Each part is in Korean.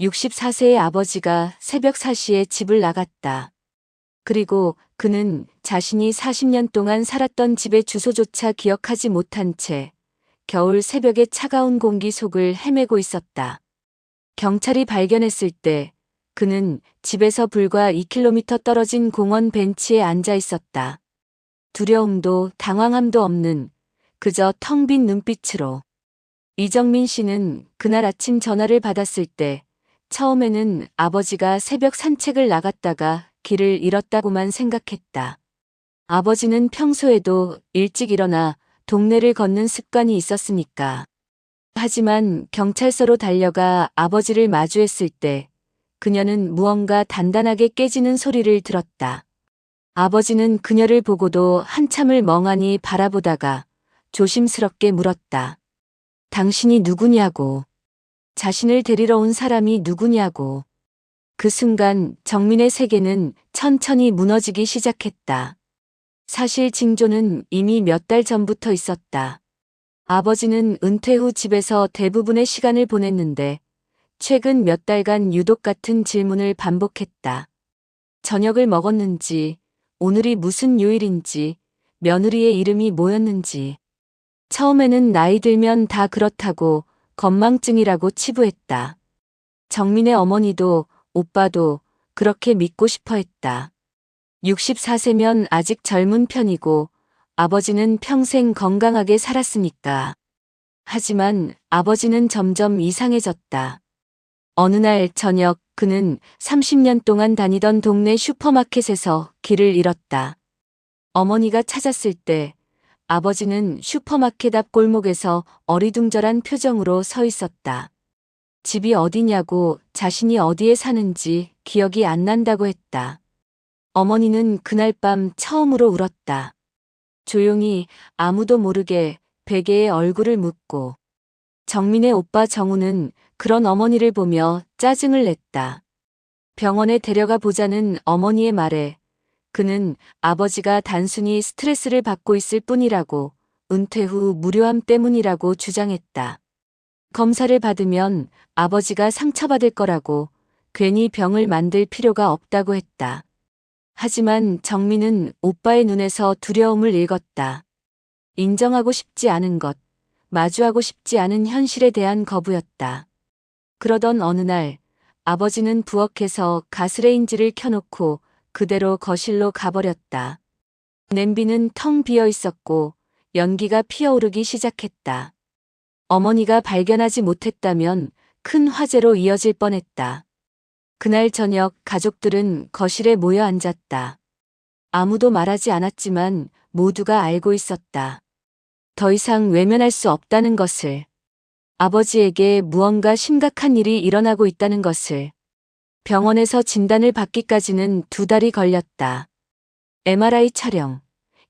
64세의 아버지가 새벽 4시에 집을 나갔다. 그리고 그는 자신이 40년 동안 살았던 집의 주소조차 기억하지 못한 채 겨울 새벽의 차가운 공기 속을 헤매고 있었다. 경찰이 발견했을 때 그는 집에서 불과 2km 떨어진 공원 벤치에 앉아 있었다. 두려움도 당황함도 없는 그저 텅 빈 눈빛으로. 이정민 씨는 그날 아침 전화를 받았을 때 처음에는 아버지가 새벽 산책을 나갔다가 길을 잃었다고만 생각했다. 아버지는 평소에도 일찍 일어나 동네를 걷는 습관이 있었으니까. 하지만 경찰서로 달려가 아버지를 마주했을 때 그녀는 무언가 단단하게 깨지는 소리를 들었다. 아버지는 그녀를 보고도 한참을 멍하니 바라보다가 조심스럽게 물었다. 당신이 누구냐고. 자신을 데리러 온 사람이 누구냐고. 그 순간 정민의 세계는 천천히 무너지기 시작했다. 사실 징조는 이미 몇 달 전부터 있었다. 아버지는 은퇴 후 집에서 대부분의 시간을 보냈는데 최근 몇 달간 유독 같은 질문을 반복했다. 저녁을 먹었는지, 오늘이 무슨 요일인지, 며느리의 이름이 뭐였는지. 처음에는 나이 들면 다 그렇다고 건망증이라고 치부했다. 정민의 어머니도 오빠도 그렇게 믿고 싶어 했다. 64세면 아직 젊은 편이고 아버지는 평생 건강하게 살았으니까. 하지만 아버지는 점점 이상해졌다. 어느 날 저녁 그는 30년 동안 다니던 동네 슈퍼마켓에서 길을 잃었다. 어머니가 찾았을 때 아버지는 슈퍼마켓 앞 골목에서 어리둥절한 표정으로 서 있었다. 집이 어디냐고 자신이 어디에 사는지 기억이 안 난다고 했다. 어머니는 그날 밤 처음으로 울었다. 조용히 아무도 모르게 베개에 얼굴을 묻고. 정민의 오빠 정우는 그런 어머니를 보며 짜증을 냈다. 병원에 데려가 보자는 어머니의 말에 그는 아버지가 단순히 스트레스를 받고 있을 뿐이라고, 은퇴 후 무료함 때문이라고 주장했다. 검사를 받으면 아버지가 상처받을 거라고 괜히 병을 만들 필요가 없다고 했다. 하지만 정민은 오빠의 눈에서 두려움을 읽었다. 인정하고 싶지 않은 것, 마주하고 싶지 않은 현실에 대한 거부였다. 그러던 어느 날 아버지는 부엌에서 가스레인지를 켜놓고 그대로 거실로 가버렸다. 냄비는 텅 비어 있었고 연기가 피어오르기 시작했다. 어머니가 발견하지 못했다면 큰 화재로 이어질 뻔했다. 그날 저녁 가족들은 거실에 모여 앉았다. 아무도 말하지 않았지만 모두가 알고 있었다. 더 이상 외면할 수 없다는 것을. 아버지에게 무언가 심각한 일이 일어나고 있다는 것을. 병원에서 진단을 받기까지는 2달이 걸렸다. MRI 촬영,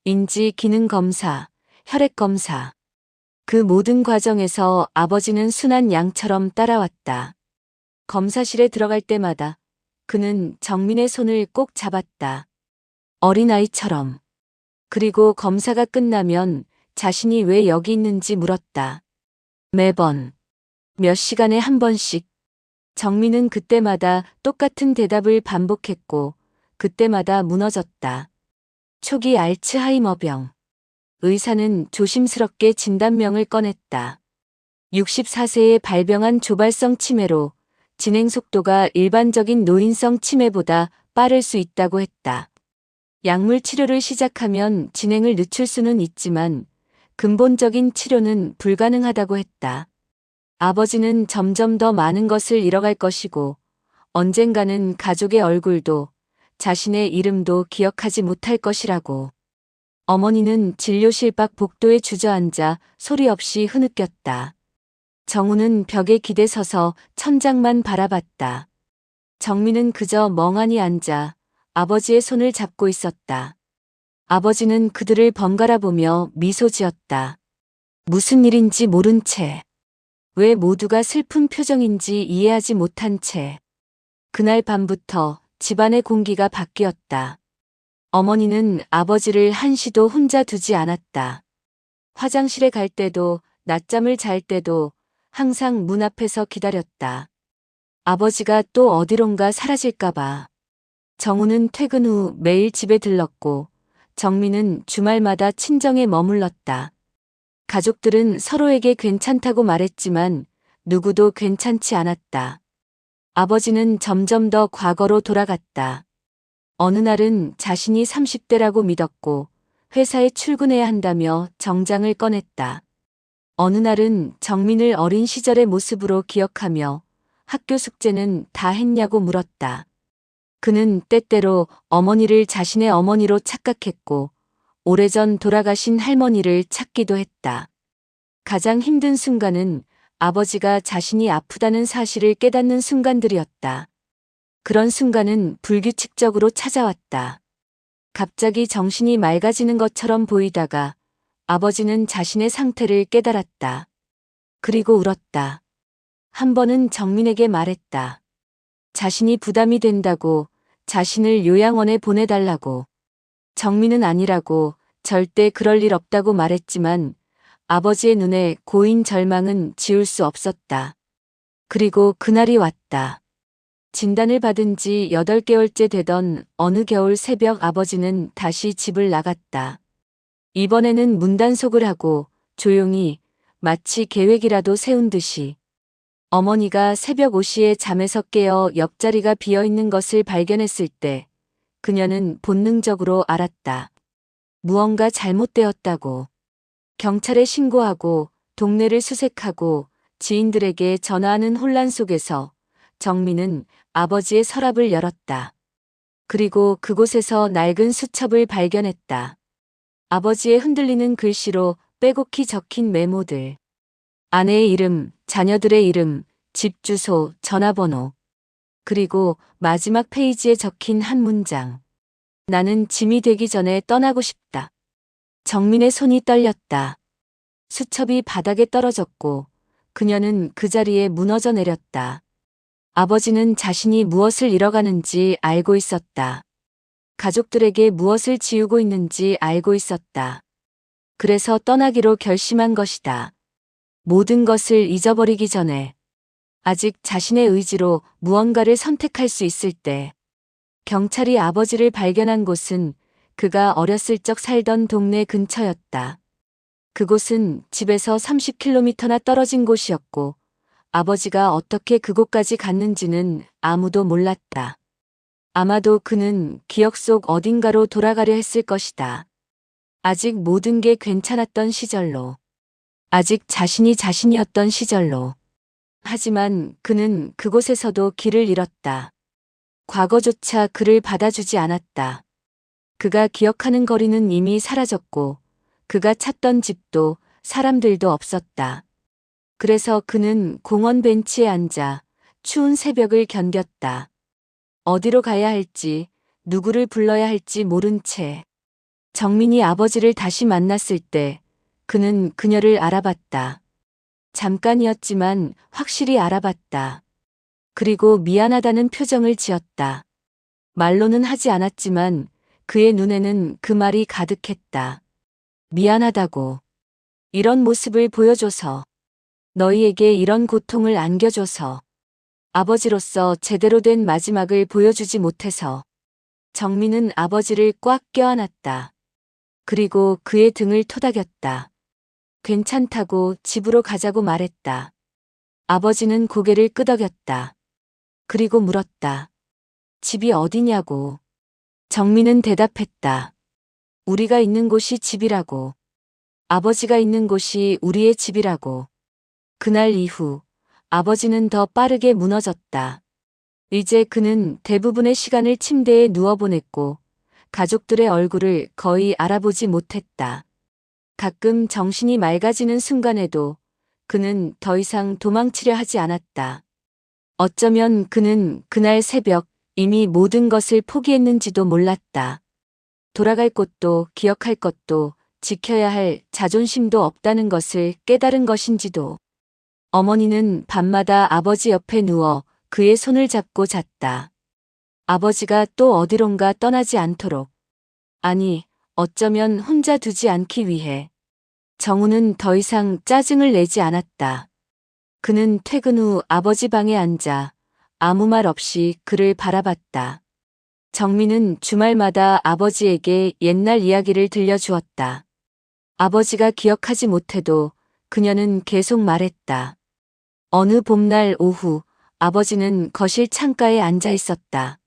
인지 기능 검사, 혈액 검사. 그 모든 과정에서 아버지는 순한 양처럼 따라왔다. 검사실에 들어갈 때마다 그는 정민의 손을 꼭 잡았다. 어린아이처럼. 그리고 검사가 끝나면 자신이 왜 여기 있는지 물었다. 매번. 몇 시간에 한 번씩. 정민은 그때마다 똑같은 대답을 반복했고 그때마다 무너졌다. 초기 알츠하이머병. 의사는 조심스럽게 진단명을 꺼냈다. 64세에 발병한 조발성 치매로 진행 속도가 일반적인 노인성 치매보다 빠를 수 있다고 했다. 약물 치료를 시작하면 진행을 늦출 수는 있지만 근본적인 치료는 불가능하다고 했다. 아버지는 점점 더 많은 것을 잃어갈 것이고 언젠가는 가족의 얼굴도 자신의 이름도 기억하지 못할 것이라고. 어머니는 진료실 밖 복도에 주저앉아 소리 없이 흐느꼈다. 정우는 벽에 기대 서서 천장만 바라봤다. 정민은 그저 멍하니 앉아 아버지의 손을 잡고 있었다. 아버지는 그들을 번갈아 보며 미소 지었다. 무슨 일인지 모른 채. 왜 모두가 슬픈 표정인지 이해하지 못한 채. 그날 밤부터 집안의 공기가 바뀌었다. 어머니는 아버지를 한시도 혼자 두지 않았다. 화장실에 갈 때도 낮잠을 잘 때도 항상 문 앞에서 기다렸다. 아버지가 또 어디론가 사라질까봐. 정우는 퇴근 후 매일 집에 들렀고 정민은 주말마다 친정에 머물렀다. 가족들은 서로에게 괜찮다고 말했지만 누구도 괜찮지 않았다. 아버지는 점점 더 과거로 돌아갔다. 어느 날은 자신이 30대라고 믿었고 회사에 출근해야 한다며 정장을 꺼냈다. 어느 날은 정민을 어린 시절의 모습으로 기억하며 학교 숙제는 다 했냐고 물었다. 그는 때때로 어머니를 자신의 어머니로 착각했고 오래전 돌아가신 할머니를 찾기도 했다. 가장 힘든 순간은 아버지가 자신이 아프다는 사실을 깨닫는 순간들이었다. 그런 순간은 불규칙적으로 찾아왔다. 갑자기 정신이 맑아지는 것처럼 보이다가 아버지는 자신의 상태를 깨달았다. 그리고 울었다. 한 번은 정민에게 말했다. 자신이 부담이 된다고, 자신을 요양원에 보내달라고. 정민은 아니라고, 절대 그럴 일 없다고 말했지만 아버지의 눈에 고인 절망은 지울 수 없었다. 그리고 그날이 왔다. 진단을 받은 지 8개월째 되던 어느 겨울 새벽 아버지는 다시 집을 나갔다. 이번에는 문단속을 하고 조용히 마치 계획이라도 세운 듯이. 어머니가 새벽 5시에 잠에서 깨어 옆자리가 비어있는 것을 발견했을 때 그녀는 본능적으로 알았다. 무언가 잘못되었다고. 경찰에 신고하고 동네를 수색하고 지인들에게 전화하는 혼란 속에서 정민은 아버지의 서랍을 열었다. 그리고 그곳에서 낡은 수첩을 발견했다. 아버지의 흔들리는 글씨로 빼곡히 적힌 메모들. 아내의 이름, 자녀들의 이름, 집 주소, 전화번호. 그리고 마지막 페이지에 적힌 한 문장. 나는 짐이 되기 전에 떠나고 싶다. 정민의 손이 떨렸다. 수첩이 바닥에 떨어졌고 그녀는 그 자리에 무너져 내렸다. 아버지는 자신이 무엇을 잃어가는지 알고 있었다. 가족들에게 무엇을 지우고 있는지 알고 있었다. 그래서 떠나기로 결심한 것이다. 모든 것을 잊어버리기 전에. 아직 자신의 의지로 무언가를 선택할 수 있을 때. 경찰이 아버지를 발견한 곳은 그가 어렸을 적 살던 동네 근처였다. 그곳은 집에서 30km나 떨어진 곳이었고 아버지가 어떻게 그곳까지 갔는지는 아무도 몰랐다. 아마도 그는 기억 속 어딘가로 돌아가려 했을 것이다. 아직 모든 게 괜찮았던 시절로. 아직 자신이 자신이었던 시절로. 하지만 그는 그곳에서도 길을 잃었다. 과거조차 그를 받아주지 않았다. 그가 기억하는 거리는 이미 사라졌고 그가 찾던 집도 사람들도 없었다. 그래서 그는 공원 벤치에 앉아 추운 새벽을 견뎠다. 어디로 가야 할지, 누구를 불러야 할지 모른 채. 정민이 아버지를 다시 만났을 때 그는 그녀를 알아봤다. 잠깐이었지만 확실히 알아봤다. 그리고 미안하다는 표정을 지었다. 말로는 하지 않았지만 그의 눈에는 그 말이 가득했다. 미안하다고. 이런 모습을 보여줘서. 너희에게 이런 고통을 안겨줘서. 아버지로서 제대로 된 마지막을 보여주지 못해서. 정민은 아버지를 꽉 껴안았다. 그리고 그의 등을 토닥였다. 괜찮다고 집으로 가자고 말했다. 아버지는 고개를 끄덕였다. 그리고 물었다. 집이 어디냐고. 정민은 대답했다. 우리가 있는 곳이 집이라고. 아버지가 있는 곳이 우리의 집이라고. 그날 이후 아버지는 더 빠르게 무너졌다. 이제 그는 대부분의 시간을 침대에 누워 보냈고 가족들의 얼굴을 거의 알아보지 못했다. 가끔 정신이 맑아지는 순간에도 그는 더 이상 도망치려 하지 않았다. 어쩌면 그는 그날 새벽 이미 모든 것을 포기했는지도 몰랐다. 돌아갈 곳도 기억할 것도 지켜야 할 자존심도 없다는 것을 깨달은 것인지도. 어머니는 밤마다 아버지 옆에 누워 그의 손을 잡고 잤다. 아버지가 또 어디론가 떠나지 않도록. 아니, 어쩌면 혼자 두지 않기 위해. 정우는 더 이상 짜증을 내지 않았다. 그는 퇴근 후 아버지 방에 앉아 아무 말 없이 그를 바라봤다. 정민은 주말마다 아버지에게 옛날 이야기를 들려주었다. 아버지가 기억하지 못해도 그녀는 계속 말했다. 어느 봄날 오후 아버지는 거실 창가에 앉아 있었다.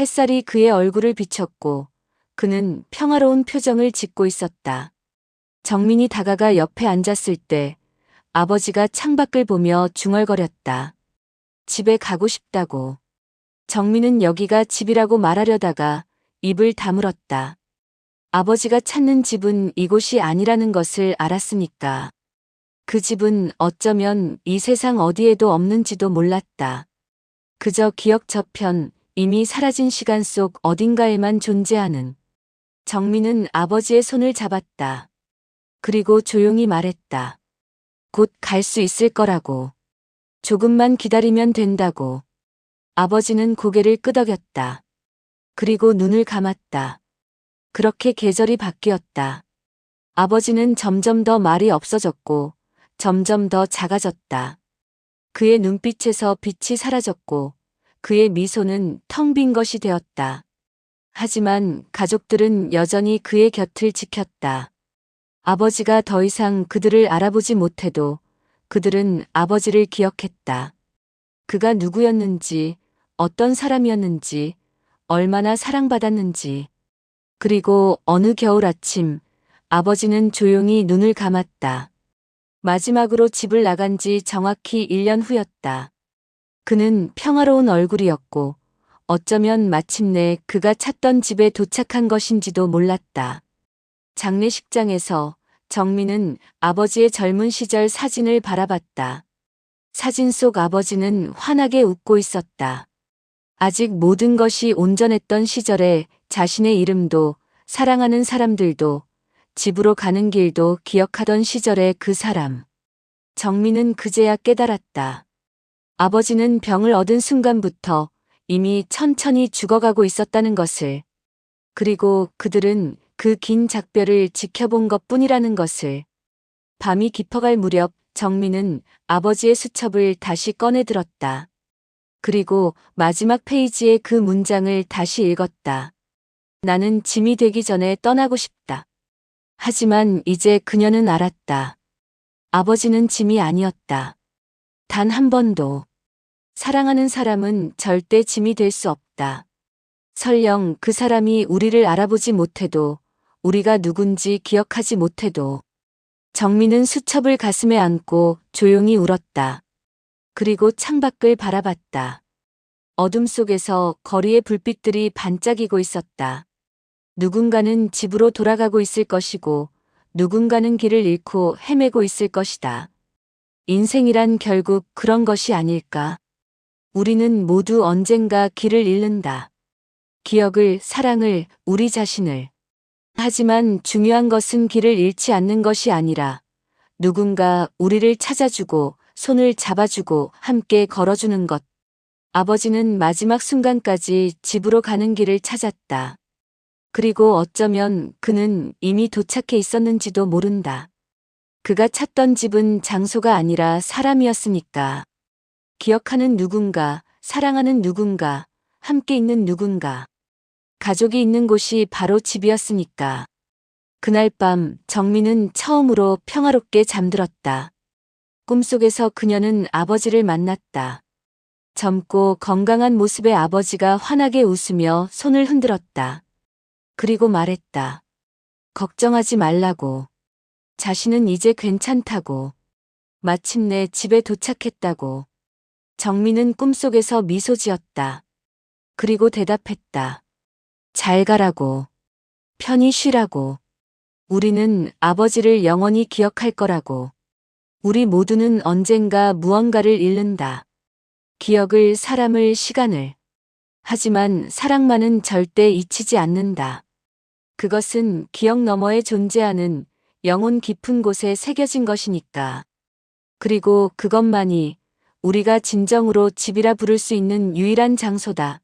햇살이 그의 얼굴을 비췄고 그는 평화로운 표정을 짓고 있었다. 정민이 다가가 옆에 앉았을 때 아버지가 창밖을 보며 중얼거렸다. 집에 가고 싶다고. 정민은 여기가 집이라고 말하려다가 입을 다물었다. 아버지가 찾는 집은 이곳이 아니라는 것을 알았으니까. 그 집은 어쩌면 이 세상 어디에도 없는지도 몰랐다. 그저 기억 저편, 이미 사라진 시간 속 어딘가에만 존재하는. 정민은 아버지의 손을 잡았다. 그리고 조용히 말했다. 곧 갈 수 있을 거라고. 조금만 기다리면 된다고. 아버지는 고개를 끄덕였다. 그리고 눈을 감았다. 그렇게 계절이 바뀌었다. 아버지는 점점 더 말이 없어졌고 점점 더 작아졌다. 그의 눈빛에서 빛이 사라졌고 그의 미소는 텅 빈 것이 되었다. 하지만 가족들은 여전히 그의 곁을 지켰다. 아버지가 더 이상 그들을 알아보지 못해도 그들은 아버지를 기억했다. 그가 누구였는지, 어떤 사람이었는지, 얼마나 사랑받았는지. 그리고 어느 겨울 아침, 아버지는 조용히 눈을 감았다. 마지막으로 집을 나간 지 정확히 1년 후였다. 그는 평화로운 얼굴이었고, 어쩌면 마침내 그가 찾던 집에 도착한 것인지도 몰랐다. 장례식장에서 정민은 아버지의 젊은 시절 사진을 바라봤다. 사진 속 아버지는 환하게 웃고 있었다. 아직 모든 것이 온전했던 시절에 자신의 이름도 사랑하는 사람들도 집으로 가는 길도 기억하던 시절의 그 사람. 정민은 그제야 깨달았다. 아버지는 병을 얻은 순간부터 이미 천천히 죽어가고 있었다는 것을. 그리고 그들은 그 긴 작별을 지켜본 것뿐이라는 것을. 밤이 깊어갈 무렵 정민은 아버지의 수첩을 다시 꺼내 들었다. 그리고 마지막 페이지의 그 문장을 다시 읽었다. 나는 짐이 되기 전에 떠나고 싶다. 하지만 이제 그녀는 알았다. 아버지는 짐이 아니었다. 단 한 번도. 사랑하는 사람은 절대 짐이 될 수 없다. 설령 그 사람이 우리를 알아보지 못해도, 우리가 누군지 기억하지 못해도. 정민은 수첩을 가슴에 안고 조용히 울었다. 그리고 창밖을 바라봤다. 어둠 속에서 거리의 불빛들이 반짝이고 있었다. 누군가는 집으로 돌아가고 있을 것이고, 누군가는 길을 잃고 헤매고 있을 것이다. 인생이란 결국 그런 것이 아닐까? 우리는 모두 언젠가 길을 잃는다. 기억을, 사랑을, 우리 자신을. 하지만 중요한 것은 길을 잃지 않는 것이 아니라 누군가 우리를 찾아주고 손을 잡아주고 함께 걸어주는 것. 아버지는 마지막 순간까지 집으로 가는 길을 찾았다. 그리고 어쩌면 그는 이미 도착해 있었는지도 모른다. 그가 찾던 집은 장소가 아니라 사람이었으니까. 기억하는 누군가, 사랑하는 누군가, 함께 있는 누군가. 가족이 있는 곳이 바로 집이었으니까. 그날 밤 정민은 처음으로 평화롭게 잠들었다. 꿈속에서 그녀는 아버지를 만났다. 젊고 건강한 모습의 아버지가 환하게 웃으며 손을 흔들었다. 그리고 말했다. 걱정하지 말라고. 자신은 이제 괜찮다고. 마침내 집에 도착했다고. 정민은 꿈속에서 미소 지었다. 그리고 대답했다. 잘 가라고. 편히 쉬라고. 우리는 아버지를 영원히 기억할 거라고. 우리 모두는 언젠가 무언가를 잃는다. 기억을, 사람을, 시간을. 하지만 사랑만은 절대 잊히지 않는다. 그것은 기억 너머에 존재하는 영혼 깊은 곳에 새겨진 것이니까. 그리고 그것만이 우리가 진정으로 집이라 부를 수 있는 유일한 장소다.